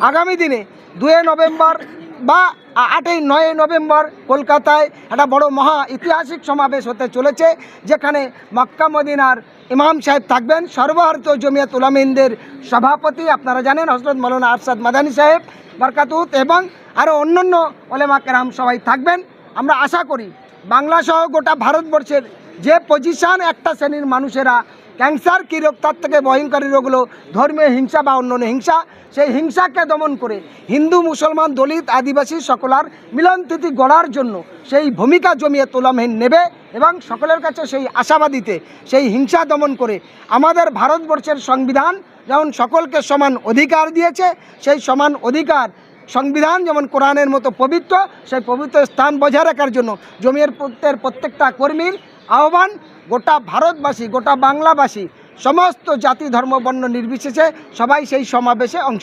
আগামী দিনে 2 নভেম্বর বা 8-9 নভেম্বর কলকাতায় একটা বড় মহা ঐতিহাসিক সমাবেশ হতে চলেছে, যেখানে মক্কা মদিনার ইমাম সাহেব থাকবেন, সর্বভারতীয় জমিয়ত উলামা হিন্দের সভাপতি আপনারা জানেন হযরত মাওলানা আরশাদ মাদানী সাহেব বরকাতুত, এবং আরও অন্যান্য ওলেমা কেরাম সবাই থাকবেন। আমরা আশা করি বাংলা সহ গোটা ভারতবর্ষের যে পজিশন একটা শ্রেণীর মানুষেরা ক্যান্সার কী রোগ, তার থেকে ভয়ঙ্করী রোগ হলো ধর্মীয় হিংসা বা অন্যান্য হিংসা, সেই হিংসাকে দমন করে হিন্দু মুসলমান দলিত আদিবাসী সকলার মিলনতিথি গড়ার জন্য সেই ভূমিকা জমিয়ত উলামা হিন্দ নেবে এবং সকলের কাছে সেই আশাবাদীতে সেই হিংসা দমন করে আমাদের ভারতবর্ষের সংবিধান যেমন সকলকে সমান অধিকার দিয়েছে, সেই সমান অধিকার সংবিধান যেমন কোরআনের মতো পবিত্র, সেই পবিত্র স্থান বজায় রাখার জন্য জমিয়তের প্রত্যেকটা কর্মীর আহ্বান, গোটা ভারতবাসী গোটা বাংলাবাসী সমস্ত জাতি ধর্ম বর্ণ নির্বিশেষে সবাই সেই সমাবেশে অংশ